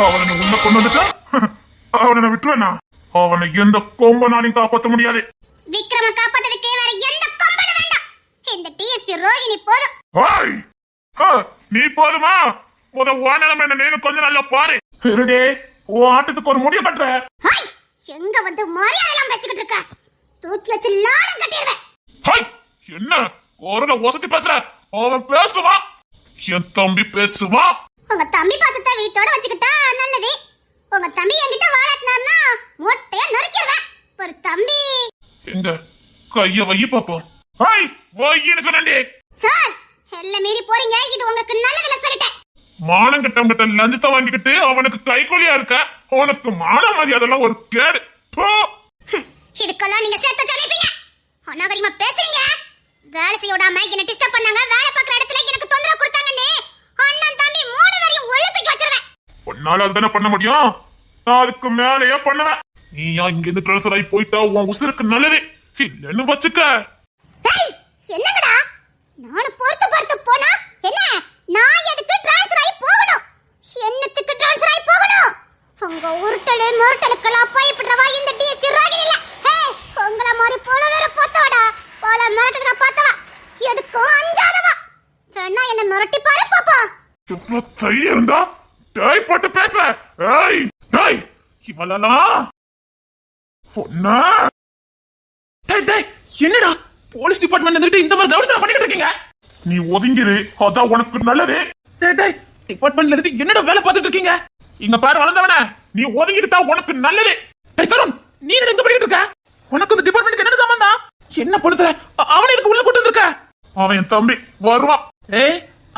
அவனை உள்ள கொண்டு வந்துட்டா அவனை விட்டுருவேனா? அவனை எந்த கொம்பனாலையும் காப்பாற்ற முடியாது. விக்ரம காப்பாத்துறதுக்கு வேற எந்த கொம்பனும் வேண்டாம். இந்த டிஎஸ்பி ரோஹிணி போதும். நீ போதுமா? ஓனரம் என்ன நேனு கொஞ்சம் நல்லா பாரு. இருடே, உன் ஆட்டத்துக்கு ஒரு முடிவு பண்ற. எங்க வந்து மரியாதையெல்லாம் பேசிக்கிட்டு இருக்க? தூக்கி வச்சு லாடம் கட்டிடுவேன். என்ன குரல ஒசத்தி பேசுற? அவன் பேசுவான், என் தம்பி பேசுவான். உங்க தம்பி பாசத்தை வீட்டோட வச்சுக்கிட்டா நல்லது. உங்க தம்பி என்கிட்ட வாழாட்டினார்னா மொட்டையா நறுக்கிடுவேன். ஒரு தம்பி எங்க கைய வை பாப்போம். வையின்னு சொன்னே சார், எல்லாம் மீறி போறீங்க. இது உங்களுக்கு நல்லதுல சொல்லிட்டேன். மானம் கட்டவங்கிட்ட லஞ்சத்தை வாங்கிக்கிட்டு அவனுக்கு கைகொலியா இருக்க. அவனுக்கு மானம் மாதிரி அதெல்லாம் ஒரு கேடு. இதுக்கெல்லாம் நீங்க சேர்த்து சொல்லிப்பீங்க. அநாகரிகமா பேசுறீங்க. வேலை செய்ய விடாம என்ன டிஸ்டர்ப் பண்ணாங்க. வேலை பார்க்குற இடத்துல எனக்கு தொந்தரவு கொடுத்தாங்கன்னு அண்ணன் தம்பி 3 பேரையும் ஒழுப்பிட்டு வச்சிருவேன். உன்னால அதுதானே பண்ண முடியும். நான் அதுக்கு மேலேயே பண்ணுவேன். நீயா இங்க இருந்து ட்ரான்ஸ்ஃபர் ஆகி போயிட்டா உன் உசுருக்கு நல்லது. இல்லன்னு வச்சுக்க. என்னங்கடா நானும் பொறுத்து போனா என்ன? நான் எதுக்கு ட்ரான்ஸ்ஃபர் ஆகி போகணும்? என்னத்துக்கு ட்ரான்ஸ்ஃபர் ஆகி போகணும்? உங்க உருட்டலே முருட்டலுக்கெல்லாம் பயப்படுறவா இந்த டிஎஸ்பி ரோகிணி இல்ல. உங்கள மாதிரி போல வேற பார்த்தவாடா. போல மிரட்டுறத பார்த்தவா எதுக்கும் அஞ்சாதவா. வேணா என்ன மிரட்டி பாரு பாப்பா. எவ்வளவு தைரியம் இருந்தா டேய் போட்டு பேச. டேய் இவளலாம் பொண்ணா. என்னடா போலீஸ் டிபார்ட்மெண்ட் வந்துட்டு இந்த மாதிரி தவிர பண்ணிட்டு இருக்கீங்க? நீ ஒதுங்கிரு, அதான் உனக்கு நல்லது. டிபார்ட்மெண்ட்ல இருந்து என்னடா வேலை பார்த்துட்டு இருக்கீங்க? இங்க பாரு வளர்ந்தவன, நீ ஒதுங்கிட்டா உனக்கு நல்லது. தருண், நீ என்ன இங்க பண்ணிட்டு இருக்க? உனக்கு இந்த டிபார்ட்மெண்ட்க்கு என்ன சம்பந்தம்? என்ன பண்ணுற? அவனை எதுக்கு உள்ள கூட்டு வந்திருக்க? அவன் என் தம்பி வருவான்.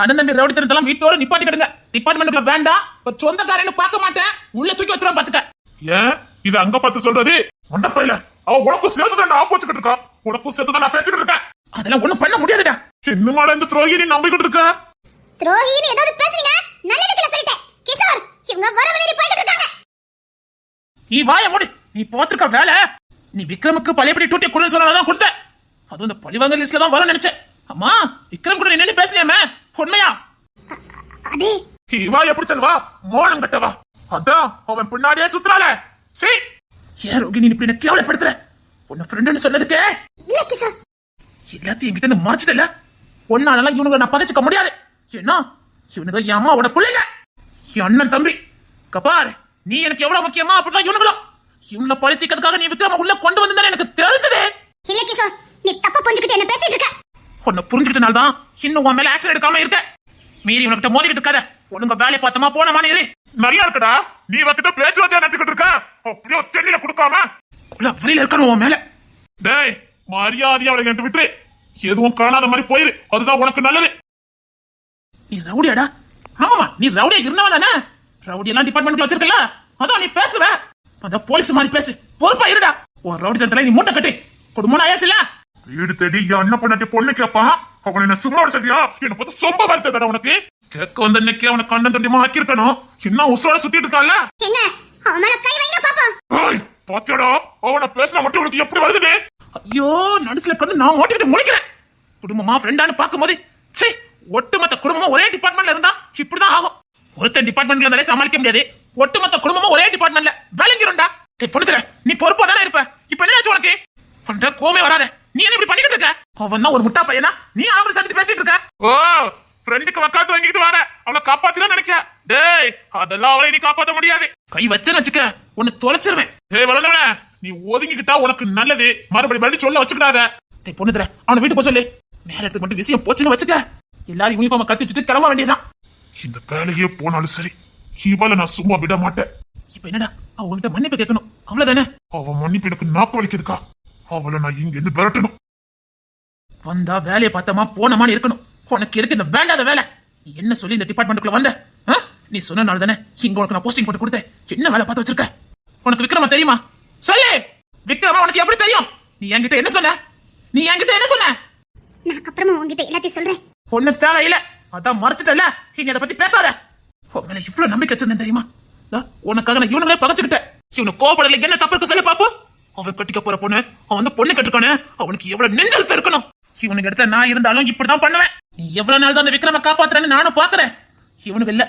அண்ணன் தம்பி ரவுடித்தனத்தெல்லாம் வீட்டோட நிப்பாட்டி கிடுங்க. டிபார்ட்மெண்ட்ல வேண்டாம். சொந்தக்காரன்னு பார்க்க மாட்டேன். உள்ள தூக்கி வச்சிடாம பாத்துக்க. ஏன் இது அங்க பார்த்து சொல்றது? மண்டப்பையில அவன் உனக்கும் சேர்த்துதான் ஆப்போசிக்கிட்டு இருக்கா. உனக்கும் சேர்த்துதான் நான் பேசிக்கிட்டு இருக்கேன். அதெல்லாம் ஒண்ணும் பண்ண முடியாதுடா. என்னமாடா இந்த துரோகினி நம்பிக்கிட்டு இருக்க? துரோகினி ஏதாவது பேசுறீங்க? நல்லதுக்கு சொல்லிட்டேன். கிஷோர், இவங்க வரவழி போயிட்டு இருக்காங்க. நீ வாய மூடு. நீ போத்துக்க வேலை. நீ விக்ரமுக்கு பழையபடி டூட்டி கொடுன்னு சொன்னதான் கொடுத்த. அதுவும் இந்த பழிவாங்க லிஸ்ட்ல தான் வர நினைச்சேன். அம்மா, விக்ரம் கூட என்ன பேசியாமே உண்மையா? அதே இவா எப்படி செல்வா? மோனம் கட்டவா? அதான் அவன் பின்னாடியே சுத்துறாள. சீ, ஏன் ரோகிணி இப்படி என்ன கேவலப்படுத்துற? உன்ன ஃப்ரெண்டுன்னு சொன்னதுக்கு இல்ல கிஷோர், எல்லாத்தையும் என்கிட்ட மறைச்சிட்டல. ஒன்னால இவனுங்க நான் பதைச்சுக்க முடியாது. ஏன்னா இவனுங்க என் அம்மாவோட பிள்ளைங்க, என் அண்ணன் தம்பி. கபார், நீ எனக்கு எவ்வளவு முக்கியமா அப்படிதான் இவனுங்களும். இவனை பழித்திக்கிறதுக்காக நீ விக்ரம உள்ள கொண்டு வந்தா எனக்கு தெரிஞ்சது. இல்ல கிஷோர், நீ தப்பா புரிஞ்சுக்கிட்டு என்ன பேசிட்டு இருக்க. உன்னை புரிஞ்சுக்கிட்டனால்தான் இன்னும் உன் மேல ஆக்சன் எடுக்காம இருக்க. மீறி உனக்கிட்ட மோதிக்கிட்டு இருக்காத. ஒழுங்க வேலையை பார்த்தமா போனமான இரு. நல்லா இருக்கடா. நீ வக்கிட்ட பேச்சு வச்சா நினைச்சுக்கிட்டு இருக்க. அப்படியே சென்னில கொடுக்காம வெளியில இருக்கணும் உன் மேல. டேய், மரியாதையா அவளை என்கிட்ட விட்டு எதுவும் காணாத மாதிரி போயிரு. அதுதான் உனக்கு நல்லது. நீ ரவுடியாடா? ஆமாமா, நீ ரவுடியா இருந்தவன் தானே. ரவுடி எல்லாம் டிபார்ட்மெண்ட்ல வச்சிருக்கல, அதான் நீ பேசுவ. அதான் போலீஸ் மாதிரி பேசு. பொறுப்பா இருடா. உன் ரவுடி தரத்துல நீ மூட்டை கட்டி குடும்பம் ஆயாச்சுல. வீடு தேடி என் அண்ணன் பண்ணாட்டி பொண்ணு கேட்பான். அவன் என்ன சும்மா சொல்லியா? என்ன பார்த்து சொம்ப வருத்தடா உனக்கு. கேட்க வந்த இன்னைக்கு அவனை கண்ணன் தண்டியமா ஆக்கியிருக்கணும். என்ன உசுரோட சுத்திட்டு இருக்கான்ல. என்ன அவன் மேல கை வைங்க பாப்போம். பாத்தியாடா, அவனை பேசினா மட்டும் உனக்கு எப்படி வருதுன்னு. ஐயோ, நடுசுல கடந்து நான் ஓட்டிக்கிட்டு முடிக்கிறேன். குடும்பமா ஃப்ரெண்டான்னு பாக்கும்போது சே, ஒட்டுமொத்த குடும்பமும் ஒரே டிபார்ட்மெண்ட்ல இருந்தா இப்படிதான் ஆகும். ஒருத்தர் டிபார்ட்மெண்ட்ல இருந்தாலே சமாளிக்க முடியாது. ஒட்டுமொத்த குடும்பமும் ஒரே டிபார்ட்மெண்ட்ல வேலைங்கிறோம்டா. பொண்ணுற, நீ பொறுப்பா தானே இருப்ப. இப்ப என்ன ஆச்சு உனக்கு? பண்ற கோமே வராத. நீ என்ன இப்படி பண்ணிக்கிட்டு இருக்க? அவன் தான் ஒரு முட்டா பையனா? நீ அவங்களை சந்தித்து பேசிட்டு இருக்க. ஓ, ஃப்ரெண்டுக்கு வக்காத்து வாங்கிட்டு வர. அவளை காப்பாத்தினா நினைக்க. டேய், அதெல்லாம் அவளை நீ காப்பாற்ற முடியாது. கை வச்சேன்னு வச்சுக்க, உன்னை தொலைச்சிருவேன். டேய் வளர்ந்தவன, நீ ஒதுங்கிக்கிட்டா உனக்கு நல்லது. மறுபடி சொல்ல வச்சுக்கிடாத. டேய் பொண்ணுற, அவனை வீட்டு போக சொல்லு. மேல இடத்துக்கு மட்டும் விஷயம் போச்சுன்னு வச்சுக்க, எல்லாரும் யூனிஃபார்ம் கட்டி வச்சுட்டு கிளம்ப வேண்டியதான். இந்த வேலையே போனாலும் சரி, இவளை நான் சும்மா விட மாட்டேன். இப்ப என்னடா, அவன்கிட்ட மன்னிப்பு கேட்கணும், அவ்வளவுதானே? அவன் மன்னிப்பு எனக்கு நாக்கு வலிக்குதுக்கா. அவளை நான் இங்க இருந்து விரட்டணும். வந்தா வேலையை பார்த்தமா போனமான்னு இருக்கணும். உனக்கு இருக்கு இந்த வேண்டாத வேலை. நீ என்ன சொல்லி இந்த டிபார்ட்மெண்ட்டுக்குள்ள வந்த? நீ சொன்னனால தானே இங்க உனக்கு நான் போஸ்டிங் போட்டு கொடுத்தேன். என்ன வேலை பார்த்து வச்சிருக்க? உனக்கு விக்ரமா தெரியுமா? சொல்லு, விக்ரமா உனக்கு எப்படி தெரியும்? நீ என்கிட்ட என்ன சொன்ன? நான் அப்புறமா உன்கிட்ட எல்லாத்தையும் சொல்றேன். ஒண்ணு தேவையில்ல, அதான் மறைச்சிட்டல. இங்க இதை பத்தி பேசாத. உன் மேல இவ்வளவு நம்பிக்கை வச்சிருந்தேன் தெரியுமா? உனக்காக நான் இவனுங்களே பகச்சுக்கிட்டேன். இவனு கோபப்படல, என்ன தப்பு இருக்கு சொல்லி பாப்போம். அவன் கட்டிக்க போற பொண்ணு, அவன் வந்து பொண்ணு கட்டுக்கானு. அவனுக்கு எவ்வளவு நெஞ்சல் இருக்கணும். இவனுக்கு இடத்த நான் இருந்தாலும் இப்படிதான் பண்ணுவேன். நீ எவ்வளவு நாள் தான் அந்த விக்ரம காப்பாத்துறேன்னு நானும் பாக்குறேன். இவனுக்கு இல்ல,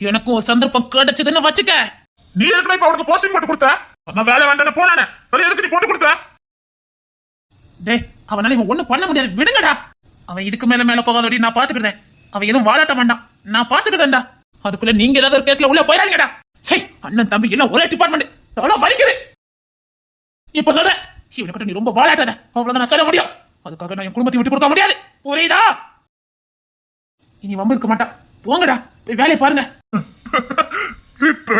எனக்கும் ஒரு சந்தர்ப்பம் கிடைச்சதுன்னு வச்சுக்க. நீ எதுக்கு இப்ப அவனுக்கு போஸ்டிங் போட்டு கொடுத்த? நான் வேலை வேண்டாம் போனானே, எதுக்கு நீ போட்டு கொடுத்த? டேய், அவனால இவன் ஒண்ணும் பண்ண முடியாது, விடுங்கடா. அவன் இதுக்கு மேல போகாதடி, நான் பாத்துக்கிட்டேன். அவன் எதுவும் வாழாட்ட மாட்டான், நான் பாத்துக்கிட்டேன்டா. அதுக்குள்ள நீங்க ஏதாவது ஒரு கேஸ்ல உள்ள போயிடாதீங்கடா. சரி, அண்ணன் தம்பி எல்லாம் ஒரே டிபார்ட்மெண்ட், தவளா வலிக்குது. இப்ப சொல்றேன், இவனுக்கிட்ட நீ ரொம்ப வாழாட்டாத, அவ்வளவுதான் நான் சொல்ல முடியும். அதுக்காக நான் என் குடும்பத்தை விட்டு கொடுக்க முடியாது, புரியுதா? இனி வம்பு இருக்க மாட்டான், போங்கடா, போய் வேலையை பாருங்க.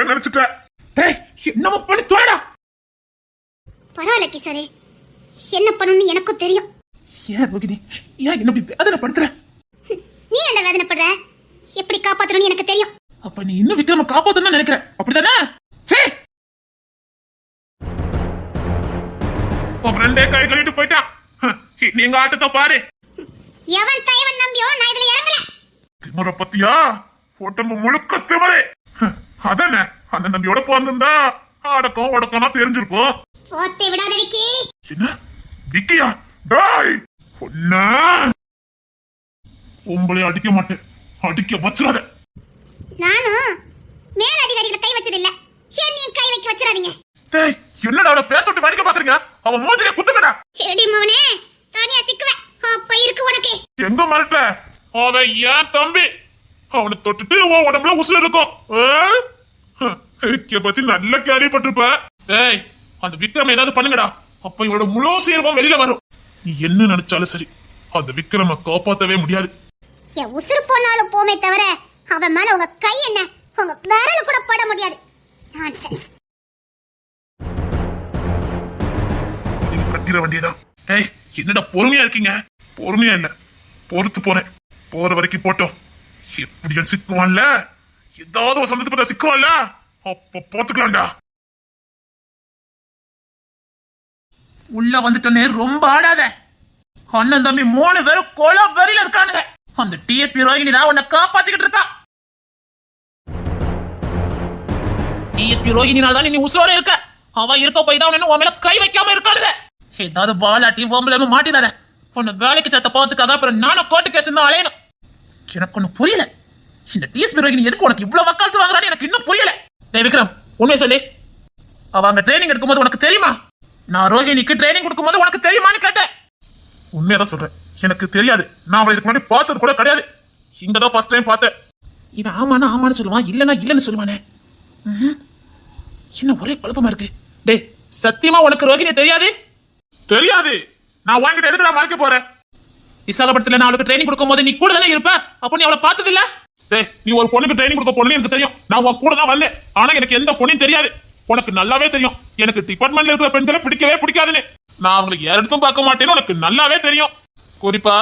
நினைச்சிட்டேன். டேய், என்னமோ பண்ணி தோடா. பரவாயில்ல கிஷோரே, என்ன பண்ணணும்னு எனக்கும் தெரியும். ஏன் ரோகிணி, ஏன் என்ன இப்படி வேதனைப்படுத்துற? நீ என்ன வேதனைப்படுற? எப்படி காப்பாத்தணும்னு எனக்கு தெரியும். அப்ப நீ இன்னும் விக்ரம காப்பாத்தணும்னு நினைக்கிற, அப்படித்தானே? சரி, உன் ஃப்ரெண்டே கை கழுவிட்டு போயிட்டான். நீங்க ஆட்டத்தை பாரு. எவன் கைவன் நம்பியோ நான் இதுல இறங்கல. திமுற பத்தியா? உடம்பு முழுக்க திமுறை. அதானே, அந்த நம்பியோட பிறந்திருந்தா அடக்கம் உடக்கம்னா தெரிஞ்சிருக்கும். போத்தை விடாத விக்கி. என்ன விக்கியா? டாய் பொண்ணா, உங்களை அடிக்க மாட்டேன், அடிக்க வச்சிடாத. நானும் மேல் அதிகாரிகளை கை வச்சது இல்ல, என்னையும் கை வைக்க வச்சிடாதீங்க. டேய், என்னடா அவளை பேச விட்டு வடிக்க பாக்குறீங்க? அவன் மூஞ்சில குத்துக்கடா. எடி மவனே, தானியா சிக்குவேன். அப்ப இருக்கு உனக்கு. எங்க மறட்ட? அவன் ஏன் தம்பி, அவனை தொட்டுட்டு உன் உடம்புல உசுல இருக்கும். பத்தி நல்ல கேள்விப்பட்டிருப்ப. ஏய், அந்த விக்ரம் ஏதாவது பண்ணுங்கடா, அப்ப இவனோட முழு சீரமும் வெளியில வரும். நீ என்ன நினைச்சாலும் சரி, அந்த விக்ரம காப்பாத்தவே முடியாது. என் உசுறு போனாலும் போமே தவிர அவன் மேல உங்க கை என்ன, உங்க விரல் கூட பட முடியாது. நான்சென்ஸ். நீங்க கட்டிட வேண்டியதான். ஏய், என்னடா பொறுமையா இருக்கீங்க? பொறுமையா இல்ல, பொறுத்து போறேன். போற வரைக்கும் போட்டோம். எப்படியா சிக்குவான்ல, ஏதாவது ஒரு சந்தர்ப்பத்தை சிக்குவான்ல, அப்ப போத்துக்கலாம்டா. உள்ள வந்துட்டோன்னே ரொம்ப ஆடாத. அண்ணன் தம்பி 3 பேரும் கொலை வெறியில இருக்கானுங்க. அந்த டிஎஸ்பி ரோகிணி தான் உன்னை காப்பாத்திக்கிட்டு இருக்கா. டிஎஸ்பி ரோகிணினால தான் நீ உசுரோட இருக்க. அவன் இருக்க போய் தான் உன் மேல கை வைக்காம இருக்கானுங்க. ஏதாவது வாலாட்டி பொம்பளை மாட்டிடாத. உன்னை வேலைக்கு சத்த போறதுக்காக அப்புறம் நானும் கோர்ட்டு கேஸ் தான் அலையணும். எனக்கு ஒண்ணு புரியல, இந்த டிஎஸ்பி ரோகிணி எதுக்கு உனக்கு இவ்வளவு வக்காலத்து வாங்குறான்னு எனக்கு இன்னும் புரியல. டேய் விக்ரம், உண்மையை சொல்லி, அவங்க ட்ரைனிங் எடுக்கும்போது உனக்கு தெரியுமா? நான் ரோகிணிக்கு ட்ரைனிங் கொடுக்கும்போது உனக்கு தெரியுமான்னு கேட்டேன். உண்மையாதான் சொல்றேன், எனக்கு தெரியாது. நான் அவளை இதுக்கு முன்னாடி பார்த்தது கூட கிடையாது. இங்கதான் ஃபர்ஸ்ட் டைம் பார்த்தேன். இவன் ஆமானா ஆமான்னு சொல்லுவான், இல்லனா இல்லன்னு சொல்லுவானே. என்ன ஒரே குழப்பமா இருக்கு. டேய், சத்தியமா உனக்கு ரோகிணி தெரியாது? தெரியாது. நான் வாங்கிட்டு எதுக்கு நான் மறைக்க போறேன்? விசாகப்படத்துல நான் அவளுக்கு ட்ரைனிங் கொடுக்கும்போது நீ கூட தானே இருப்ப. அப்போ நீ அவளை பார்த்தது இல்ல? டேய், நீ ஒரு பொண்ணுக்கு ட்ரைனிங் கொடுக்க பொண்ணு எனக்கு தெரியும். நான் உன் கூட தான் வந்தேன். ஆனா எனக்கு எந்த பொண்ணையும் தெரியாது. உனக்கு நல்லாவே தெரியும் எனக்கு டிபார்ட்மெண்ட்ல இருக்கிற பெண்களை பிடிக்கவே பிடிக்காதுன்னு. நான் அவங்களுக்கு யாரிடத்தும் பார்க்க மாட்டேன்னு உனக்கு நல்லாவே தெரியும். குறிப்பா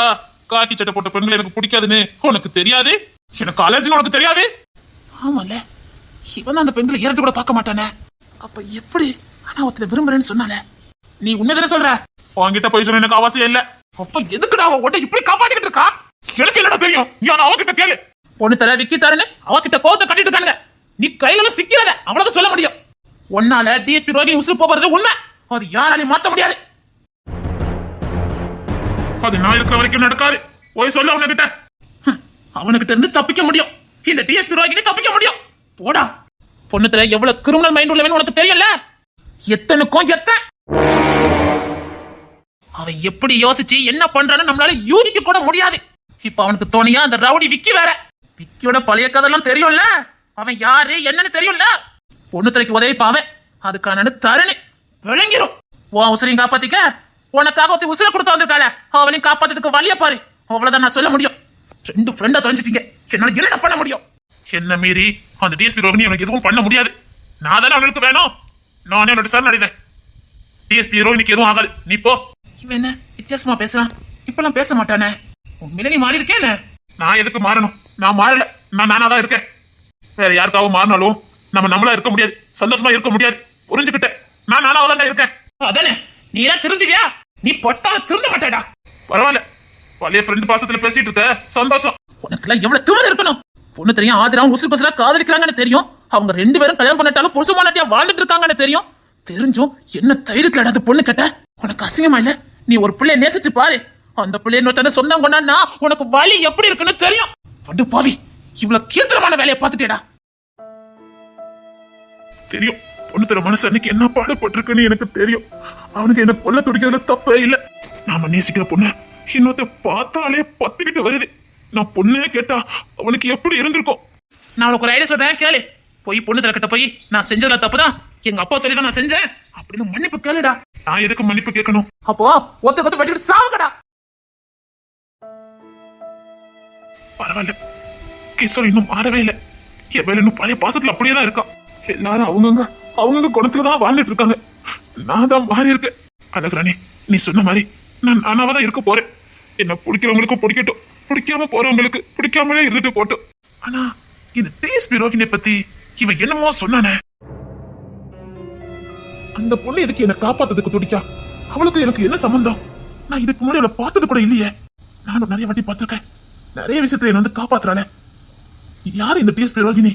காக்கி சட்டை போட்ட பெண்கள் எனக்கு பிடிக்காதுன்னு உனக்கு தெரியாது. எனக்கு அலர்ஜின்னு உனக்கு தெரியாது. ஆமால, இவன் அந்த பெண்களை ஏறட்டு கூட பார்க்க மாட்டானே. அப்ப எப்படி அனாவத்துல விரும்புறேன்னு சொன்னால? நீ உண்மைதானே சொல்ற? உன்கிட்ட போய் சொல்ல எனக்கு அவசியம் இல்ல. அப்ப எதுக்குடா அவன் உன்னை இப்படி காப்பாத்திக்கிட்டு இருக்கா? எனக்கு என்னடா தெரியும்? நீ அவகிட்ட கேளு. பொண்ணு தர விக்கி தரன்னு அவகிட்ட கோவத்தை கட்டிட்டு இருக்கானுங்க. நீ கையில சிக்கிறத அவ்வளவுதான் சொல்ல முடியும். உன்னால டிஎஸ்பி ரோகிணி உசுறு போறது உண்மை. அது யாராலையும் மாத்த முடியாது. அது நான் இருக்கிற வரைக்கும் நடக்காது. போய் சொல்ல அவனுக்கிட்ட. அவனுக்கிட்ட இருந்து தப்பிக்க முடியும், இந்த டிஎஸ்பி ரோகிணி தப்பிக்க முடியும். போடா. பொண்ணுத்துல எவ்வளவு கிரிமினல் மைண்ட் உள்ளவன்னு உனக்கு தெரியல. எத்தனுக்கும் எத்தன் அவன் எப்படி யோசிச்சு என்ன பண்றான்னு நம்மளால யூகிக்க கூட முடியாது. இப்ப அவனுக்கு தோணியா அந்த ரவுடி விக்கி வேற. விக்கியோட பழைய கதெல்லாம் தெரியும்ல, அவன் யாரு என்னன்னு தெரியும்ல. பொண்ணு தலைக்கு உதவி பாவன், அதுக்கான தருணி விளங்கிரும். உன் உசுரையும் காப்பாத்திக்க உனக்காக ஒருத்தி உசுரை கொடுத்து வந்திருக்காள, அவளையும் காப்பாத்துறதுக்கு வழிய பாரு. அவ்வளவுதான் நான் சொல்ல முடியும். 2 ஃப்ரெண்டா தொலைஞ்சிட்டீங்க, என்னால என்ன பண்ண முடியும்? என்ன மீறி அந்த டிஎஸ்பி ரோகிணி எனக்கு எதுவும் பண்ண முடியாது. நான் தானே அவனுக்கு வேணும். நானே என்னோட சார் நடித்தேன். டிஎஸ்பி ரோகிணிக்கு எதுவும் ஆகாது. நீ போ. இவன் என்ன வித்தியாசமா பேசுறான்? இப்பெல்லாம் பேச மாட்டானே. உண்மையில நீ மாறி இருக்கேன். நான் எதுக்கு மாறணும்? நான் மாறல. நான் நானாதான் இருக்கேன். வேற யாருக்காகவும் மாறினாலும் நம்மளா இருக்க முடியாது, சந்தோஷமா இருக்க முடியாது. புரிஞ்சுக்கிட்டேன். நான் நானாவதான் இருக்கேன். அதானே, நீ எல்லாம் திருந்துவியா? நீ பொட்டால திருந்த மாட்டேடா. பரவாயில்ல, பழைய ஃப்ரெண்ட் பாசத்துல பேசிட்டு இருக்க, சந்தோஷம். உனக்கு எல்லாம் எவ்வளவு திமிரு இருக்கணும். பொண்ணு தெரியும், ஆதிராவும் உசுறு பசலா காதலிக்கிறாங்கன்னு தெரியும். அவங்க 2 பேரும் கல்யாணம் பண்ணிட்டாலும் புருஷமானாட்டியா வாழ்ந்துட்டு இருக்காங்கன்னு தெரியும். தெரிஞ்சும் என்ன தைரியத்துல அது பொண்ணு கேட்ட? உனக்கு அசிங்கமா இல்ல? நீ ஒரு பிள்ளைய நேசிச்சு பாரு. அந்த பிள்ளைய இன்னொருத்தன சொன்னாங்கன்னா உனக்கு வலி எப்படி இருக்குன்னு தெரியும். படு பாவி, இவ்வளவு கீர்த்தனமான வேலையை பார்த்துட்டேடா. தெரியும் பொண்ணு தர மனசு அன்னைக்கு என்ன பாடுபட்டிருக்குன்னு எனக்கு தெரியும். அவனுக்கு என்ன கொல்ல துடிக்கிறதுல தப்பே இல்லை. நாம நேசிக்கிற பொண்ணு இன்னொருத்த பார்த்தாலே பத்திக்கிட்டு வருது. நான் பொண்ணே கேட்டா அவனுக்கு எப்படி இருந்திருக்கும்? நான் உனக்கு ஒரு ஐடியா சொல்றேன் கேளு. போய் பொண்ணு தரக்கிட்ட போய் நான் செஞ்சதுல தப்புதான், எங்க அப்பா சொல்லிதான் நான் செஞ்சேன் அப்படின்னு மன்னிப்பு கேளுடா. நான் எதுக்கு மன்னிப்பு கேட்கணும்? அப்போ ஒத்த கொத்த வெட்டிட்டு சாவுக்கடா. பரவாயில்ல, கிஷோர் இன்னும் மாறவே இல்லை. என் மேல இன்னும் பழைய பாசத்துல அப்படியே தான் இருக்கான். எல்லாரும் அவங்கவுங்க குணத்துலதான் வாழ்ந்துட்டு இருக்காங்க. நான் தான் மாறி இருக்கேன். அழகுராணி, நீ சொன்ன மாதிரி நான் நானாவதான் இருக்க போறேன். என்ன பிடிக்கிறவங்களுக்கு பிடிக்கட்டும், பிடிக்காம போறவங்களுக்கு பிடிக்காமலே இருந்துட்டு போட்டோம். ஆனா இந்த டிஎஸ்பி ரோகிணியை பத்தி இவன் என்னமோ சொன்னானே. அந்த பொண்ணு எதுக்கு என்ன காப்பாத்ததுக்கு துடிச்சா? அவளுக்கு எனக்கு என்ன சம்பந்தம்? நான் இதுக்கு முன்னாடி அவளை பார்த்தது கூட இல்லையே. நானும் நிறைய வாட்டி பார்த்திருக்கேன். நிறைய விஷயத்துல என்ன வந்து காப்பாத்துறாளே. யார் இந்த டிஎஸ்பி ரோகிணி?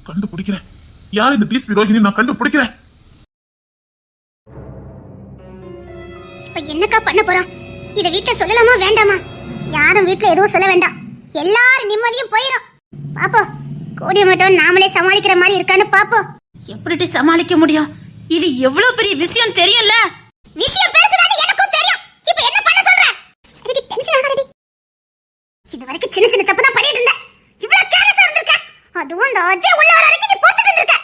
கண்டுபிடிக்கிறேன். யார் இந்த டிஎஸ்பி ரோகிணி? நான் கண்டுபிடிக்கிறேன். இப்ப என்னக்கா பண்ண போறோம்? இத வீட்ல சொல்லலாமா வேண்டாமா? யாரும் வீட்ல எதுவும் சொல்ல வேண்டாம். எல்லாரும் நிம்மதியும் போயிரும். பாப்போம், கோடிய மட்டும் நாமளே சமாளிக்கிற மாதிரி இருக்கான்னு பாப்போம். எப்படி சமாளிக்க முடியும்? இது எவ்வளவு பெரிய விஷயம் தெரியும்ல. விஷயம் பேசுறது எனக்கும் தெரியும். இப்ப என்ன பண்ண சொல்ற? சரி, டென்ஷன் ஆகாதடி. இது வரைக்கும் சின்ன சின்ன தப்பு தான் பண்ணிட்டு இருந்தேன். இவ்வளவு கேர்லெஸ்ஸா இருந்திருக்க. அதுவும் அந்த அஜய் உள்ள வர வரைக்கும் நீ பொறுத்துட்டு இருந்திருக்க.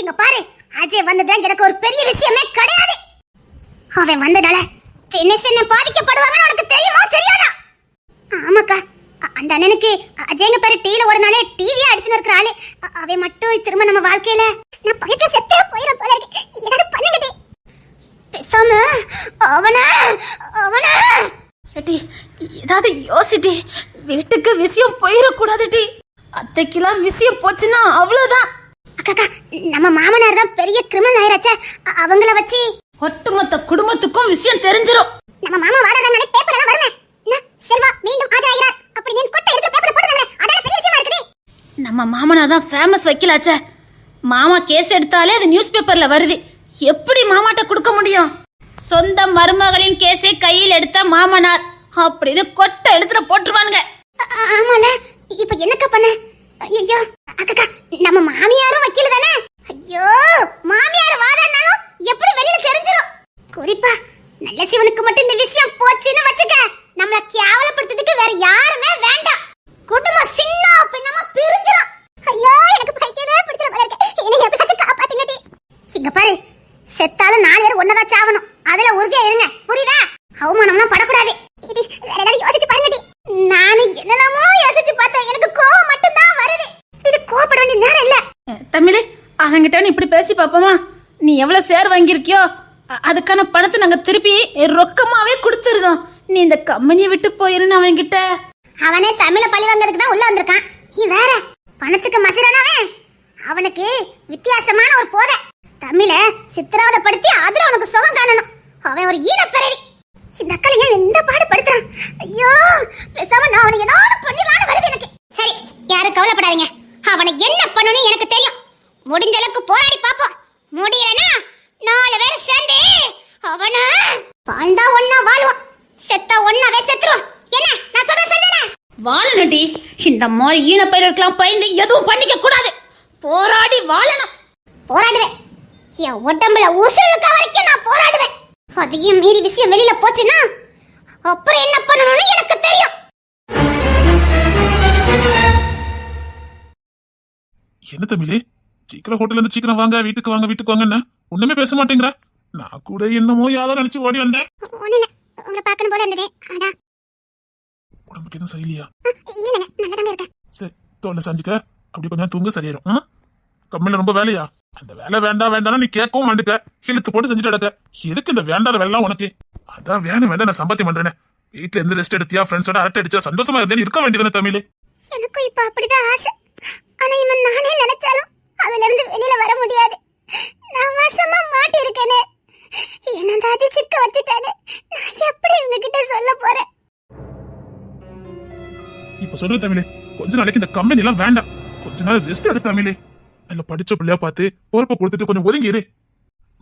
இங்க பாரு, அஜய் வந்தது எனக்கு ஒரு பெரிய விஷயமே கிடையாது. அவன் வந்ததால சின்ன பாதிக்கப்படுவாங்கன்னு உனக்கு தெரியுமா தெரியாதா? ஆமாக்கா, அந்த அண்ணனுக்கு அஜய்ங்க பேரு டிவில ஓடனாலே டிவியே அடிச்சுன்னு இருக்கிற ஆளு. அவன் மட்டும் திரும்ப நம்ம வாழ்க்கையில நான் பயத்துல செத்தே போயிட போல இருக்கு. ஏதாவது பண்ணுங்கடி. பேசாம அவன டி ஏதாவது யோசிட்டி. வீட்டுக்கு விஷயம் போயிடக்கூடாதுடி. அத்தைக்கெல்லாம் விஷயம் போச்சுன்னா அவ்வளவுதான். அக்கா, நம்ம மாமனார் தான் பெரிய கிரிமினல் ஆயிராச்சே. அவங்கள வச்சு ஒட்டுமொத்த குடும்பத்துக்கும் விஷயம் தெரிஞ்சிரும். நம்ம மாமா வாடகை பேப்பர் எல்லாம் வருமே. செல்வா மீண்டும் ஆஜராகிறார் அப்படி நீ கொட்டை எடுத்து பேப்பர்ல போடுறாங்க. அதான பெரிய விஷயமா இருக்குது. நம்ம மாமனா தான் ஃபேமஸ் வக்கீலாச்சே. மாமா கேஸ் எடுத்தாலே அது நியூஸ் பேப்பர்ல வருது. எப்படி மாமாட்ட கொடுக்க முடியும்? சொந்த மருமகளின் கேஸை கையில் எடுத்த மாமனார் அப்படின்னு கொட்டை எழுத்துல போட்டுருவானுங்க. ஆமால, இப்ப என்னக்கா பண்ண? ஐயோ அக்கா, நம்ம மாமியாரும் வக்கீல் தானே. ஐயோ, மாமியார் வாதாடினாலும் எப்படி வெளியில தெரிஞ்சிரும். குறிப்பா நல்ல சிவனுக்கு மட்டும் இந்த விஷயம் போச்சுன்னு வச்சுக்க, நம்மள கேவலப்படுத்துறதுக்கு வேற யாருமே வேண்டாம். குடும்பம் சின்ன பின்னமா பிரிஞ்சிரும். ஐயோ, எனக்கு பைத்தியமே பிடிச்சிர போல இருக்கு. என்னை எப்படியாச்சும் காப்பாத்துங்கடி. இங்க பாரு, செத்தாலும் 4 பேர் ஒன்னதான் சாவணும். அதுல உறுதியா இருங்க, புரியுதா? அவமானம்லாம் படக்கூடாது. இது வேற ஏதாவது யோசிச்சு பாருங்கடி. நானு என்னென்னமோ யோசிச்சு பார்த்தேன். எனக்கு கோவம் மட்டும் தான் வருது. இது கோவப்பட வேண்டிய நேரம் இல்ல. தமிழ், அவங்கிட்ட நீ இப்படி பேசி பாப்போமா? நீ எவ்வளவு ஷேர் வாங்கியிருக்கியோ அதுக்கான பணத்தை நாங்க திருப்பி ரொக்கமாவே கொடுத்துருதோம். நீ இந்த கம்பெனியை விட்டு போயிருன்னு அவன்கிட்ட. அவனே தமிழ பழி வாங்குறதுக்கு தான் உள்ள வந்திருக்கான். நீ வேற பணத்துக்கு மசிறானவே. அவனுக்கு வித்தியாசமான ஒரு போதை. தமிழ சித்திரவதைப்படுத்தி அதுல அவனுக்கு சுகம் காணணும். அவன் ஒரு ஈனப்பிறவி. இந்த அக்கா ஏன் இந்த பாடு படுத்துறான்? ஐயோ, பேசாம நான் அவனை ஏதாவது பண்ணிடலான்னு வருது எனக்கு. சரி, யாரும் கவலைப்படாதீங்க. அவனை என்ன பண்ணணும் எனக்கு தெரியும். முடிஞ்ச அளவுக்கு போராடி பாப்போம். முடியலனா 4 பேர் சேர்ந்து அவனை வாழ்ந்தா ஒன்னா வாழ்வான், செத்தா ஒன்னாவே செத்துருவான். என்ன நான் சொல்றேன்? வாழணும்டி. இந்த மாதிரி ஈனப்பயிர்களுக்கெல்லாம் பயந்து எதுவும் பண்ணிக்க கூடாது. போராடி வாழணும். போராடுவேன். என் உடம்புல உசுர் இருக்க வரைக்கும் நான் போராடுவேன். அதையும் மீறி விஷயம் வெளியில போச்சுன்னா அப்புறம் என்ன பண்ணணும்னு எனக்கு தெரியும். என்ன தமிழே, சீக்கிரம் ஹோட்டல்ல இருந்து சீக்கிரம் வாங்க, வீட்டுக்கு வாங்க ஒண்ணுமே பேச மாட்டேங்கிற. நான் கூட என்னமோ யாரோ நினைச்சு ஓடி வந்தேன். ஒண்ணுல உங்களை பார்க்கணும் போல இருந்தது. அதான். உடம்புக்கு எதுவும் சரியில்லையா? இல்லங்க, நல்லதாங்க இருக்கேன். சரி, தோல்ல செஞ்சுக்க. அப்படி கொஞ்சம் தூங்க சரியாயிரும். கம்பெனில ரொம்ப வேலையா? அந்த வேலை வேண்டாம் நீ கேட்கவும் மாட்டுக்க. இழுத்து போட்டு செஞ்சுட்டு அடக்க. எதுக்கு இந்த வேண்டாத வேலை உனக்கு? அதான் வேணும் நான் சம்பாத்தியம் பண்றேன். வீட்டுல எந்த ரெஸ்ட் எடுத்தியா, ஃப்ரெண்ட்ஸோட அரட்டை அடிச்சா சந்தோஷமா இருக்க வேண்டியதானே தமிழ்? எனக்கும் இப்ப அப்படிதான் ஆசை. ஆனா இவன் நானே நினைச்சாலும் அதுல இருந்து வெளியில வர முடியாது. நான் வசமா மாட்டி இருக்கேனே. என்னதாச்சும் சிக்க வச்சுட்டானே. நான் எப்படி இவங்க கிட்ட சொல்ல போறேன்? இப்ப சொல்ற தமிழ், கொஞ்ச நாளைக்கு இந்த கம்பெனி எல்லாம் வேண்டாம். கொஞ்ச நாள் ரெஸ்ட் எடு தமிழ். நல்ல படிச்ச பிள்ளையா பார்த்து பொறுப்பை கொடுத்துட்டு கொஞ்சம் ஒதுங்கிரு.